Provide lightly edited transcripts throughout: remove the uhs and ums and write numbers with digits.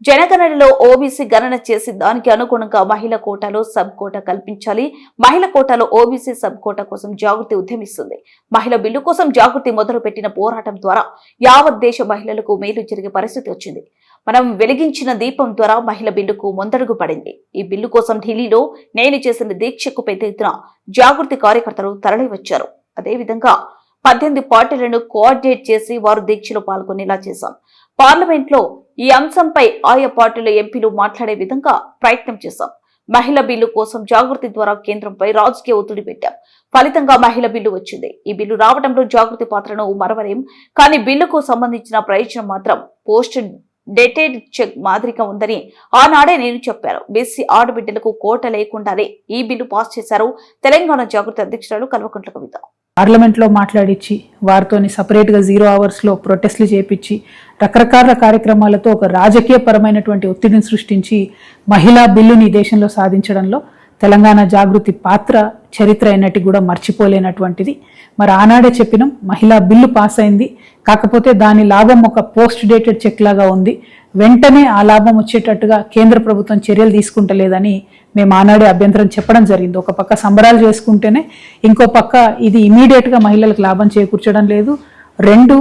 జనగణనలో OBC గణన చేసి దానికి అనుగుణంగా మహిళా కోటాలో సబ్ కోటా కల్పించాలి. మహిళా కోటాలో ఓబీసీ సబ్ కోటా కోసం జాగృతి ఉద్యమిస్తుంది. మహిళా బిల్లు కోసం జాగృతి మొదలుపెట్టిన పోరాటం ద్వారా యావత్ దేశ మహిళలకు మేలు జరిగే పరిస్థితి వచ్చింది. మనం వెలిగించిన దీపం ద్వారా మహిళా బిల్లుకు ముందడుగు పడింది. ఈ బిల్లు కోసం ఢిల్లీలో నేను చేసిన దీక్షకు పెద్ద ఎత్తున జాగృతి కార్యకర్తలు తరలివచ్చారు. అదేవిధంగా 18 పార్టీలను కోఆర్డినేట్ చేసి వారు దీక్షలో పాల్గొనేలా చేశాం. పార్లమెంట్ లో ఈ అంశంపై ఆయా పార్టీల ఎంపీలు మాట్లాడే విధంగా ప్రయత్నం చేశాం. మహిళా బిల్లు కోసం జాగృతి ద్వారా కేంద్రంపై రాజకీయ ఒత్తిడి పెట్టాం. ఫలితంగా మహిళా బిల్లు వచ్చింది. ఈ బిల్లు రావడంలో జాగృతి పాత్రను మరవలేం. కానీ బిల్లుకు సంబంధించిన ప్రయోజనం మాత్రం పోస్ట్ డేటెడ్ చెక్ మాదిరిగా ఉందని ఆనాడే నేను చెప్పాను. బీసీ ఆడబిడ్డలకు కోట లేకుండానే ఈ బిల్లు పాస్ చేశారు తెలంగాణ జాగృతి అధ్యక్షురాలు కల్వకుంట్ల కవిత. పార్లమెంట్ లో మాట్లాడించి వారితోని సపరేట్ గా 0 hours లో ప్రొటెస్ట్లు చేపించి రకరకాల కార్యక్రమాలతో ఒక రాజకీయ పరమైనటువంటి ఒత్తిడిని సృష్టించి మహిళా బిల్లుని దేశంలో సాధించడంలో తెలంగాణ జాగృతి పాత్ర చరిత్ర అయినట్టు కూడా మర్చిపోలేనటువంటిది. మరి ఆనాడే చెప్పినాం, మహిళా బిల్లు పాస్ అయింది. కాకపోతే దాని లాభం ఒక పోస్ట్ డేటెడ్ చెక్ లాగా ఉంది. వెంటనే ఆ లాభం వచ్చేటట్టుగా కేంద్ర ప్రభుత్వం చర్యలు తీసుకుంటలేదని మేము ఆనాడే అభ్యంతరం చెప్పడం జరిగింది. ఒక పక్క సంబరాలు చేసుకుంటేనే ఇంకో పక్క ఇది ఇమీడియట్ గా మహిళలకు లాభం చేకూర్చడం లేదు. 2,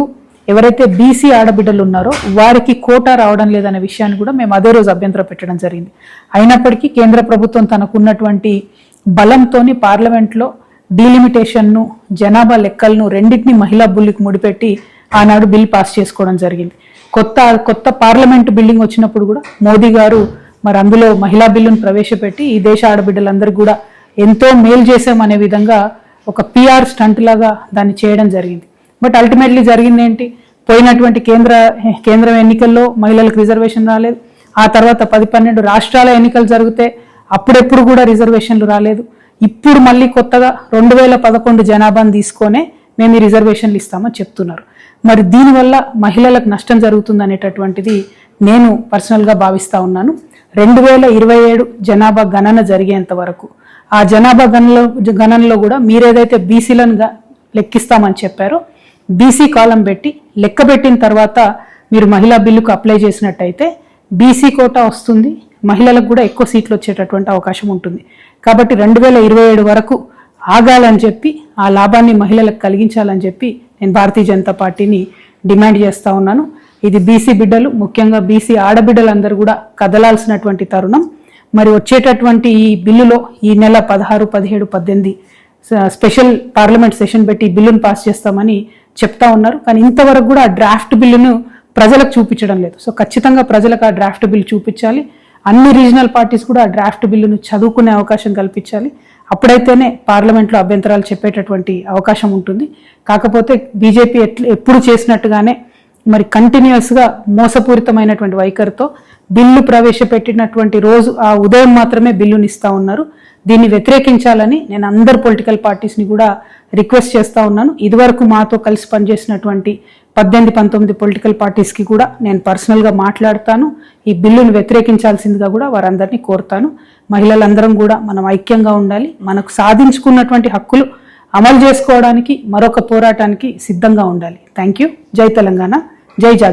ఎవరైతే బీసీ ఆడబిడ్డలు ఉన్నారో వారికి కోటా రావడం లేదనే విషయాన్ని కూడా మేము అదే రోజు అభ్యంతరం పెట్టడం జరిగింది. అయినప్పటికీ కేంద్ర ప్రభుత్వం తనకున్నటువంటి బలంతోని పార్లమెంట్లో డీలిమిటేషన్ను, జనాభా లెక్కలను రెండింటినీ మహిళా బిల్లుకు ముడిపెట్టి ఆనాడు బిల్ పాస్ చేసుకోవడం జరిగింది. కొత్త పార్లమెంట్ బిల్డింగ్ వచ్చినప్పుడు కూడా మోదీ గారు మరి అందులో మహిళా బిల్లును ప్రవేశపెట్టి ఈ దేశ ఆడబిడ్డలందరూ కూడా ఎంతో మేలు చేసామనే విధంగా ఒక PR స్టంట్ లాగా దాన్ని చేయడం జరిగింది. బట్ అల్టిమేట్లీ జరిగింది ఏంటి? పోయినటువంటి కేంద్రం ఎన్నికల్లో మహిళలకు రిజర్వేషన్ రాలేదు. ఆ తర్వాత 10-12 రాష్ట్రాల ఎన్నికలు జరిగితే అప్పుడెప్పుడు కూడా రిజర్వేషన్లు రాలేదు. ఇప్పుడు మళ్ళీ కొత్తగా 2011 జనాభాను తీసుకొనే మేము ఈ రిజర్వేషన్లు ఇస్తామని చెప్తున్నారు. మరి దీనివల్ల మహిళలకు నష్టం జరుగుతుంది అనేటటువంటిది నేను పర్సనల్గా భావిస్తూ ఉన్నాను. 2027 జనాభా గణన జరిగేంత వరకు ఆ జనాభా గణనలో కూడా మీరేదైతే బీసీలను లెక్కిస్తామని చెప్పారో బీసీ కాలం పెట్టి లెక్క పెట్టిన తర్వాత మీరు మహిళా బిల్లుకు అప్లై చేసినట్టయితే బీసీ కోటా వస్తుంది, మహిళలకు కూడా ఎక్కువ సీట్లు వచ్చేటటువంటి అవకాశం ఉంటుంది. కాబట్టి 2027 వరకు ఆగాలని చెప్పి ఆ లాభాన్ని మహిళలకు కలిగించాలని చెప్పి నేను భారతీయ జనతా పార్టీని డిమాండ్ చేస్తూ ఉన్నాను. ఇది బీసీ బిడ్డలు, ముఖ్యంగా బీసీ ఆడబిడ్డలందరూ కూడా కదలాల్సినటువంటి తరుణం. మరి వచ్చేటటువంటి ఈ బిల్లులో ఈ నెల 16, 17, 18 స్పెషల్ పార్లమెంట్ సెషన్ పెట్టి ఈ బిల్లును పాస్ చేస్తామని చెప్తా ఉన్నారు. కానీ ఇంతవరకు కూడా ఆ డ్రాఫ్ట్ బిల్లును ప్రజలకు చూపించడం లేదు. సో ఖచ్చితంగా ప్రజలకు ఆ డ్రాఫ్ట్ బిల్లు చూపించాలి. అన్ని రీజనల్ పార్టీస్ కూడా ఆ డ్రాఫ్ట్ బిల్లును చదువుకునే అవకాశం కల్పించాలి. అప్పుడైతేనే పార్లమెంట్లో అభ్యంతరాలు చెప్పేటటువంటి అవకాశం ఉంటుంది. కాకపోతే బీజేపీ ఎప్పుడు చేసినట్టుగానే మరి కంటిన్యూస్గా మోసపూరితమైనటువంటి వైఖరితో బిల్లు ప్రవేశపెట్టినటువంటి రోజు ఆ ఉదయం మాత్రమే బిల్లుని ఇస్తా ఉన్నారు. దీన్ని వ్యతిరేకించాలని నేను అందరు పొలిటికల్ పార్టీస్ని కూడా రిక్వెస్ట్ చేస్తూ ఉన్నాను. ఇదివరకు మాతో కలిసి పనిచేసినటువంటి 18-19 పొలిటికల్ పార్టీస్కి కూడా నేను పర్సనల్గా మాట్లాడతాను. ఈ బిల్లును వ్యతిరేకించాల్సిందిగా కూడా వారందరినీ కోరుతాను. మహిళలందరం కూడా మనం ఐక్యంగా ఉండాలి. మనకు సాధించుకున్నటువంటి హక్కులు అమలు చేసుకోవడానికి మరొక పోరాటానికి సిద్ధంగా ఉండాలి. Thank you. జై తెలంగాణ, జై జాగృతి.